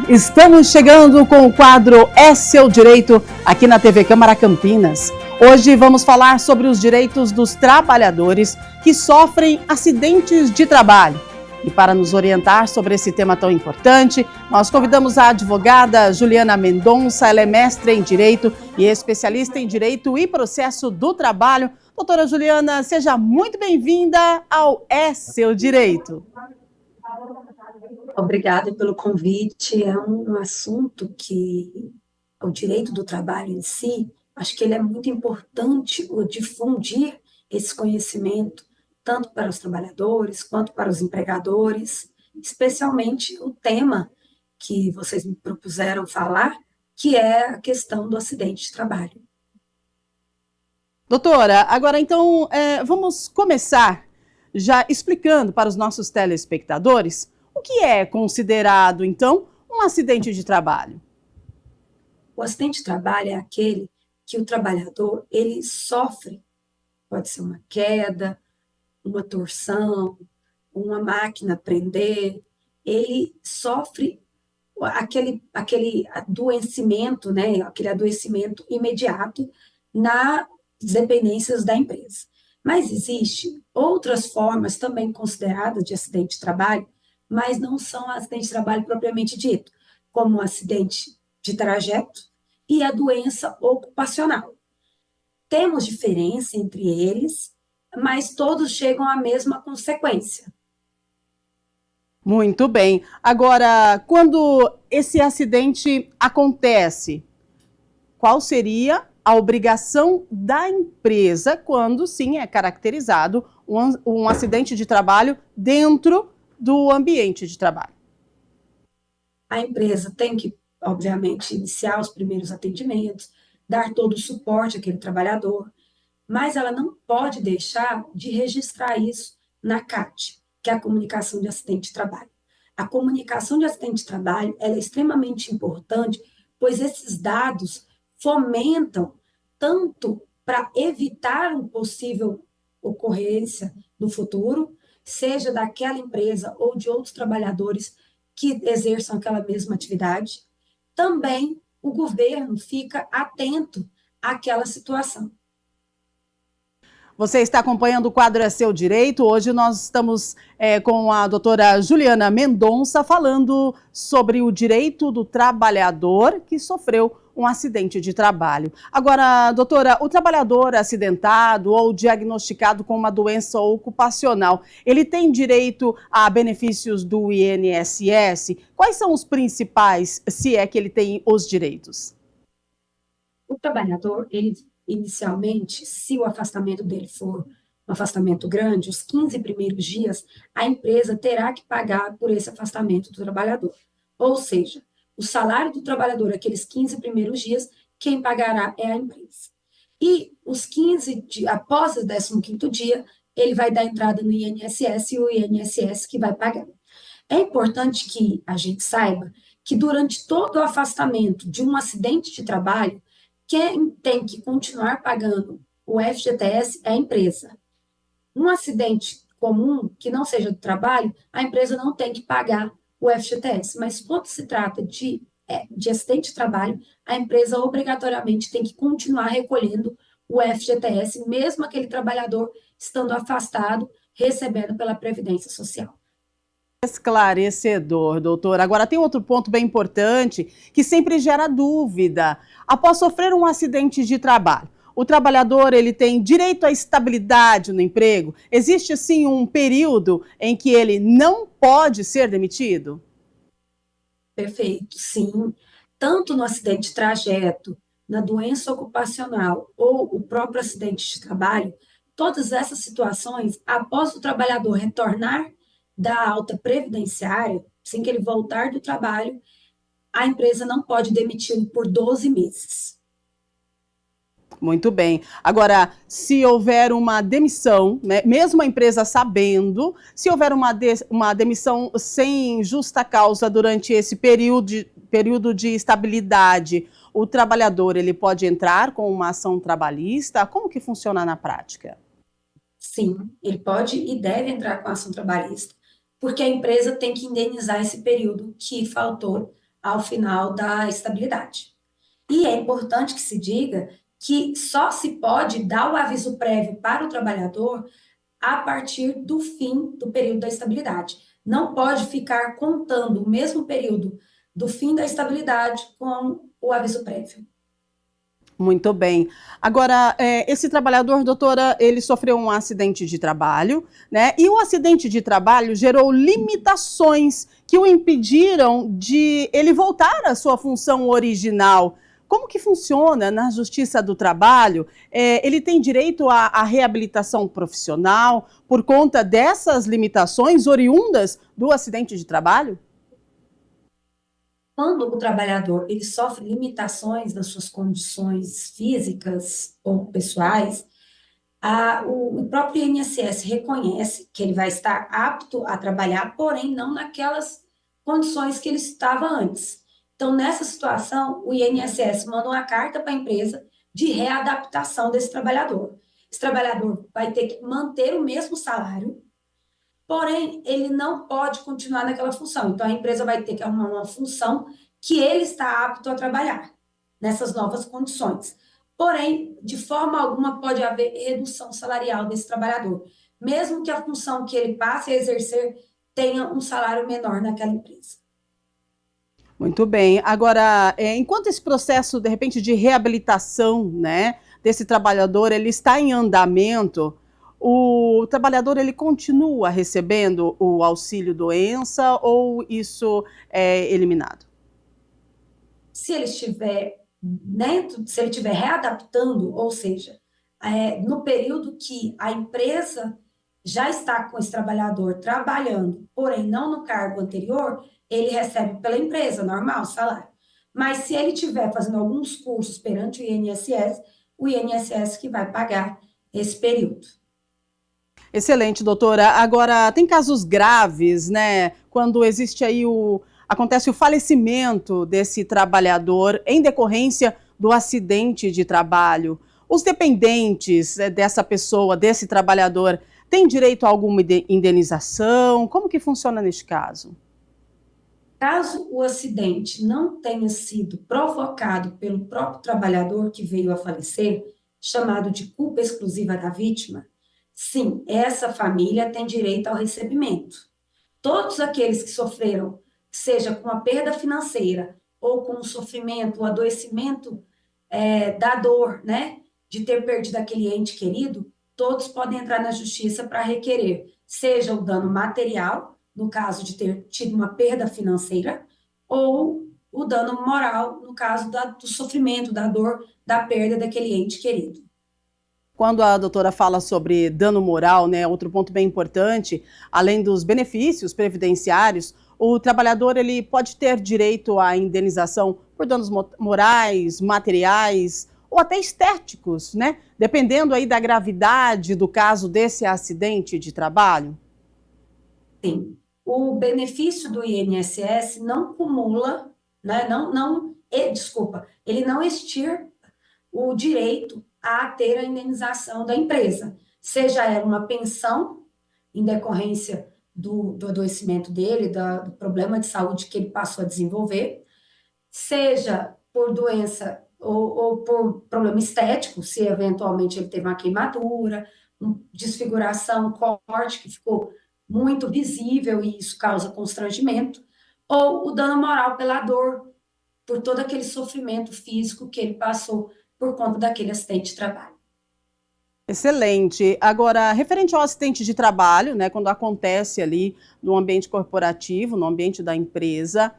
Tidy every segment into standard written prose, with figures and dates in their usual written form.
Estamos chegando com o quadro É Seu Direito, aqui na TV Câmara Campinas. Hoje vamos falar sobre os direitos dos trabalhadores que sofrem acidentes de trabalho. E para nos orientar sobre esse tema tão importante, nós convidamos a advogada Juliana Mendonça. Ela é mestre em Direito e especialista em Direito e Processo do Trabalho. Doutora Juliana, seja muito bem-vinda ao É Seu Direito. Obrigada pelo convite. É um assunto que o direito do trabalho em si, acho que ele é muito importante o difundir esse conhecimento, tanto para os trabalhadores quanto para os empregadores, especialmente o tema que vocês me propuseram falar, que é a questão do acidente de trabalho. Doutora, agora então vamos começar já explicando para os nossos telespectadores o que é considerado, então, um acidente de trabalho. O acidente de trabalho é aquele que o trabalhador ele sofre, pode ser uma queda, uma torção, uma máquina prender, ele sofre aquele adoecimento, né, aquele adoecimento imediato nas dependências da empresa. Mas existem outras formas também consideradas de acidente de trabalho, mas não são acidente de trabalho propriamente dito, como o acidente de trajeto e a doença ocupacional. Temos diferença entre eles, mas todos chegam à mesma consequência. Muito bem. Agora, quando esse acidente acontece, qual seria a obrigação da empresa quando, sim, é caracterizado um acidente de trabalho dentro do ambiente de trabalho? A empresa tem que, obviamente, iniciar os primeiros atendimentos, dar todo o suporte àquele trabalhador, mas ela não pode deixar de registrar isso na CAT, que é a comunicação de acidente de trabalho. A comunicação de acidente de trabalho ela é extremamente importante, pois esses dados fomentam tanto para evitar uma possível ocorrência no futuro, seja daquela empresa ou de outros trabalhadores que exerçam aquela mesma atividade, também o governo fica atento àquela situação. Você está acompanhando o quadro É Seu Direito. Hoje nós estamos com a doutora Juliana Mendonça falando sobre o direito do trabalhador que sofreu um acidente de trabalho. Agora, doutora, o trabalhador acidentado ou diagnosticado com uma doença ocupacional, ele tem direito a benefícios do INSS? Quais são os principais, se é que ele tem os direitos? O trabalhador, ele inicialmente, se o afastamento dele for um afastamento grande, os 15 primeiros dias, a empresa terá que pagar por esse afastamento do trabalhador. Ou seja, o salário do trabalhador, aqueles 15 primeiros dias, quem pagará é a empresa. E os 15 dias, após o 15º dia, ele vai dar entrada no INSS e o INSS que vai pagar. É importante que a gente saiba que durante todo o afastamento de um acidente de trabalho, quem tem que continuar pagando o FGTS é a empresa. Um acidente comum, que não seja do trabalho, a empresa não tem que pagar o FGTS. Mas quando se trata de acidente de trabalho, a empresa obrigatoriamente tem que continuar recolhendo o FGTS, mesmo aquele trabalhador estando afastado, recebendo pela Previdência Social. Esclarecedor, doutor. Agora, tem outro ponto bem importante que sempre gera dúvida. Após sofrer um acidente de trabalho, o trabalhador ele tem direito à estabilidade no emprego? Existe, sim, um período em que ele não pode ser demitido? Perfeito, sim. Tanto no acidente de trajeto, na doença ocupacional ou o próprio acidente de trabalho, todas essas situações, após o trabalhador retornar da alta previdenciária, assim que ele voltar do trabalho, a empresa não pode demiti-lo por 12 meses. Muito bem. Agora, se houver uma demissão, né, mesmo a empresa sabendo, se houver uma demissão sem justa causa durante esse período de estabilidade, o trabalhador ele pode entrar com uma ação trabalhista? Como que funciona na prática? Sim, ele pode e deve entrar com a ação trabalhista, porque a empresa tem que indenizar esse período que faltou ao final da estabilidade. E é importante que se diga que só se pode dar o aviso prévio para o trabalhador a partir do fim do período da estabilidade. Não pode ficar contando o mesmo período do fim da estabilidade com o aviso prévio. Muito bem. Agora, esse trabalhador, doutora, ele sofreu um acidente de trabalho, né? E o acidente de trabalho gerou limitações que o impediram de ele voltar à sua função original. Como que funciona na Justiça do Trabalho? Ele tem direito à reabilitação profissional por conta dessas limitações oriundas do acidente de trabalho? Quando o trabalhador ele sofre limitações nas suas condições físicas ou pessoais, o próprio INSS reconhece que ele vai estar apto a trabalhar, porém não naquelas condições que ele estava antes. Então, nessa situação, o INSS manda uma carta para a empresa de readaptação desse trabalhador. Esse trabalhador vai ter que manter o mesmo salário, porém, ele não pode continuar naquela função. Então, a empresa vai ter que arrumar uma função que ele está apto a trabalhar nessas novas condições. Porém, de forma alguma pode haver redução salarial desse trabalhador, mesmo que a função que ele passe a exercer tenha um salário menor naquela empresa. Muito bem. Agora, enquanto esse processo, de repente, de reabilitação, né, desse trabalhador, ele está em andamento, o trabalhador, ele continua recebendo o auxílio doença ou isso é eliminado? Se ele estiver dentro, se ele estiver readaptando, ou seja, no período que a empresa já está com esse trabalhador trabalhando, porém não no cargo anterior, ele recebe pela empresa, normal, salário. Mas se ele estiver fazendo alguns cursos perante o INSS que vai pagar esse período. Excelente, doutora. Agora, tem casos graves, né? Quando existe aí acontece o falecimento desse trabalhador em decorrência do acidente de trabalho. Os dependentes dessa pessoa, desse trabalhador, têm direito a alguma indenização? Como que funciona neste caso? Caso o acidente não tenha sido provocado pelo próprio trabalhador que veio a falecer, chamado de culpa exclusiva da vítima, sim, essa família tem direito ao recebimento. Todos aqueles que sofreram, seja com a perda financeira ou com o sofrimento, o adoecimento da dor, né, de ter perdido aquele ente querido, todos podem entrar na justiça para requerer, seja o dano material, no caso de ter tido uma perda financeira, ou o dano moral, no caso do sofrimento, da dor, da perda daquele ente querido. Quando a doutora fala sobre dano moral, né, outro ponto bem importante, além dos benefícios previdenciários, o trabalhador ele pode ter direito à indenização por danos morais, materiais ou até estéticos, né? Dependendo aí da gravidade do caso desse acidente de trabalho. Sim, o benefício do INSS não cumula, né, desculpa, ele não extirpa o direito a ter a indenização da empresa, seja ela uma pensão em decorrência do adoecimento dele, do problema de saúde que ele passou a desenvolver, seja por doença ou por problema estético, se eventualmente ele teve uma queimadura, desfiguração, corte que ficou muito visível e isso causa constrangimento, ou o dano moral pela dor, por todo aquele sofrimento físico que ele passou por conta daquele acidente de trabalho. Excelente. Agora, referente ao acidente de trabalho, né, quando acontece ali no ambiente corporativo, no ambiente da empresa,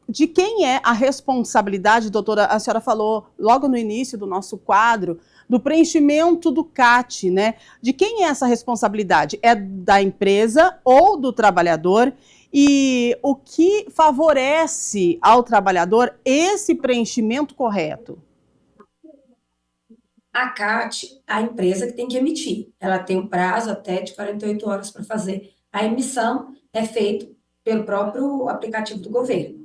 de quem é a responsabilidade, doutora? A senhora falou logo no início do nosso quadro do preenchimento do CAT, né? De quem é essa responsabilidade? É da empresa ou do trabalhador? E o que favorece ao trabalhador esse preenchimento correto? A CAT, a empresa que tem que emitir, ela tem um prazo até de 48 horas para fazer. A emissão é feita pelo próprio aplicativo do governo.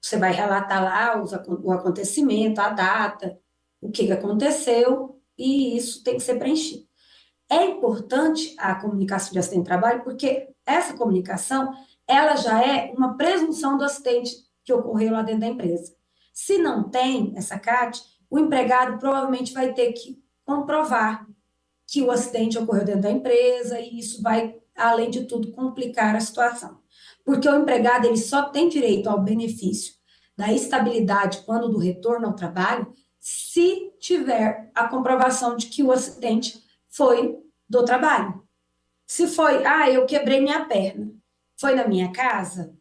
Você vai relatar lá o acontecimento, a data, o que aconteceu, e isso tem que ser preenchido. É importante a comunicação de acidente de trabalho, porque essa comunicação ela já é uma presunção do acidente que ocorreu lá dentro da empresa. Se não tem essa CAT, o empregado provavelmente vai ter que comprovar que o acidente ocorreu dentro da empresa e isso vai, além de tudo, complicar a situação. Porque o empregado ele só tem direito ao benefício da estabilidade quando do retorno ao trabalho se tiver a comprovação de que o acidente foi do trabalho. Se foi, eu quebrei minha perna, foi na minha casa,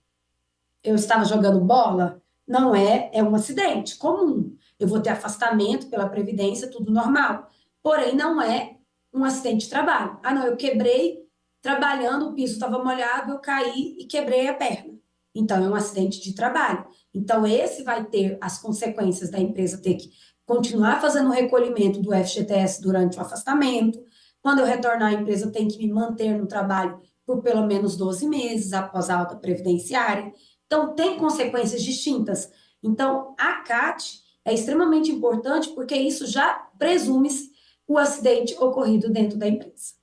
eu estava jogando bola, não é um acidente comum. Eu vou ter afastamento pela Previdência, tudo normal. Porém, não é um acidente de trabalho. Não, eu quebrei trabalhando, o piso estava molhado, eu caí e quebrei a perna. Então, é um acidente de trabalho. Então, esse vai ter as consequências da empresa ter que continuar fazendo o recolhimento do FGTS durante o afastamento. Quando eu retornar, a empresa tem que me manter no trabalho por pelo menos 12 meses após a alta previdenciária. Então, tem consequências distintas. Então, a CAT é extremamente importante porque isso já presume-se o acidente ocorrido dentro da empresa.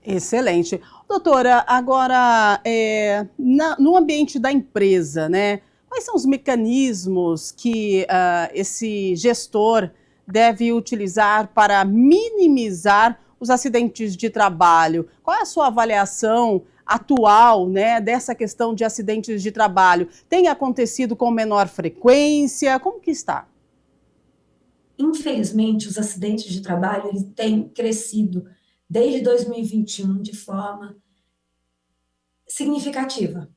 Excelente. Doutora, agora, no ambiente da empresa, né, quais são os mecanismos que esse gestor deve utilizar para minimizar os acidentes de trabalho? Qual é a sua avaliação atual, né, dessa questão de acidentes de trabalho? Tem acontecido com menor frequência? Como que está? Infelizmente, os acidentes de trabalho eles têm crescido desde 2021 de forma significativa,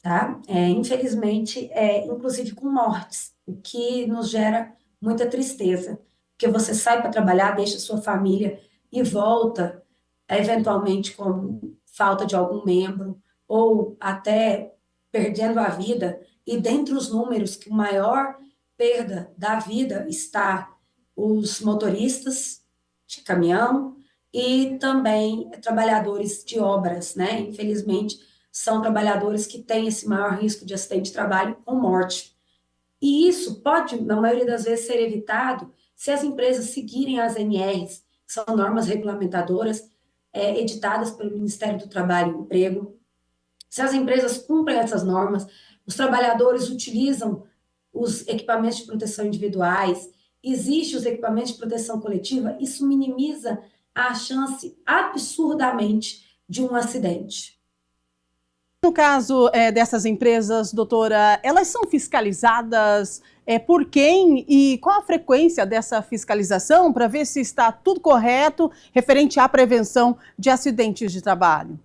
tá? Infelizmente, inclusive com mortes, o que nos gera muita tristeza, porque você sai para trabalhar, deixa sua família e volta, eventualmente com falta de algum membro ou até perdendo a vida, e dentre os números que o maior perda da vida está os motoristas de caminhão e também trabalhadores de obras, né? Infelizmente, são trabalhadores que têm esse maior risco de acidente de trabalho com morte. E isso pode, na maioria das vezes, ser evitado se as empresas seguirem as NRs, que são normas regulamentadoras, editadas pelo Ministério do Trabalho e Emprego. Se as empresas cumprem essas normas, os trabalhadores utilizam os equipamentos de proteção individuais, existem os equipamentos de proteção coletiva, isso minimiza a chance absurdamente de um acidente. No caso dessas empresas, doutora, elas são fiscalizadas por quem e qual a frequência dessa fiscalização para ver se está tudo correto referente à prevenção de acidentes de trabalho?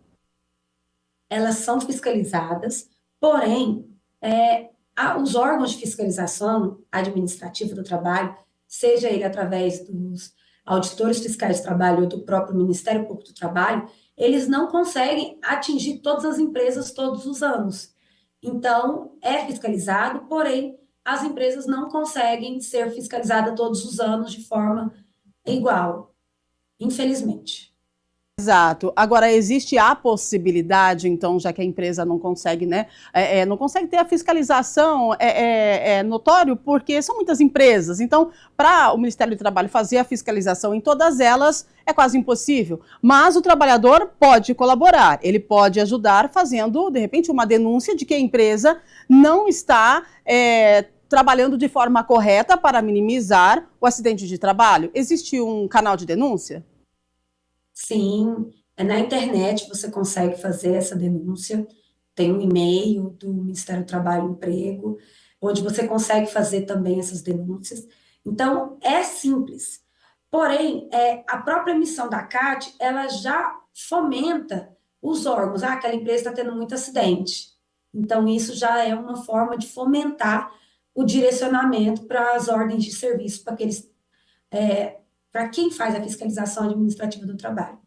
Elas são fiscalizadas, porém, os órgãos de fiscalização administrativa do trabalho, seja ele através dos auditores fiscais de trabalho ou do próprio Ministério Público do Trabalho, eles não conseguem atingir todas as empresas todos os anos. Então, é fiscalizado, porém, as empresas não conseguem ser fiscalizadas todos os anos de forma igual, infelizmente. Exato. Agora, existe a possibilidade, então, já que a empresa não consegue, né, não consegue ter a fiscalização, notório, porque são muitas empresas. Então, para o Ministério do Trabalho fazer a fiscalização em todas elas, é quase impossível. Mas o trabalhador pode colaborar, ele pode ajudar fazendo, de repente, uma denúncia de que a empresa não está trabalhando de forma correta para minimizar o acidente de trabalho. Existe um canal de denúncia? Sim, na internet você consegue fazer essa denúncia, tem um e-mail do Ministério do Trabalho e Emprego, onde você consegue fazer também essas denúncias. Então, é simples. Porém, a própria emissão da CAT, ela já fomenta os órgãos. Aquela empresa está tendo muito acidente. Então, isso já é uma forma de fomentar o direcionamento para as ordens de serviço, para quem faz a fiscalização administrativa do trabalho.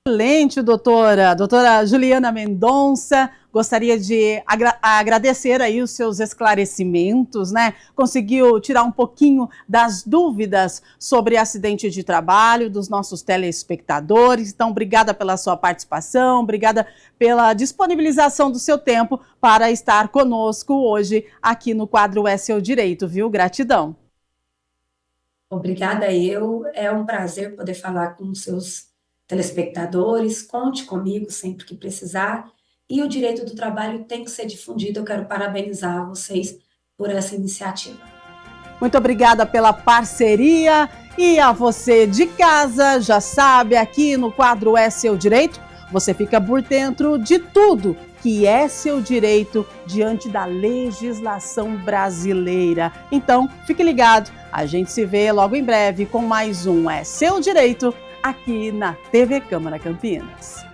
Excelente, doutora. Doutora Juliana Mendonça, gostaria de agradecer aí os seus esclarecimentos, né? Conseguiu tirar um pouquinho das dúvidas sobre acidente de trabalho dos nossos telespectadores. Então, obrigada pela sua participação, obrigada pela disponibilização do seu tempo para estar conosco hoje aqui no quadro É Seu Direito, viu? Gratidão. Obrigada eu. É um prazer poder falar com os seus telespectadores. Conte comigo sempre que precisar. e o direito do trabalho tem que ser difundido. Eu quero parabenizar vocês por essa iniciativa. Muito obrigada pela parceria e a você de casa, já sabe, aqui no quadro É Seu Direito, você fica por dentro de tudo que é seu direito diante da legislação brasileira. Então, fique ligado, a gente se vê logo em breve com mais um É Seu Direito aqui na TV Câmara Campinas.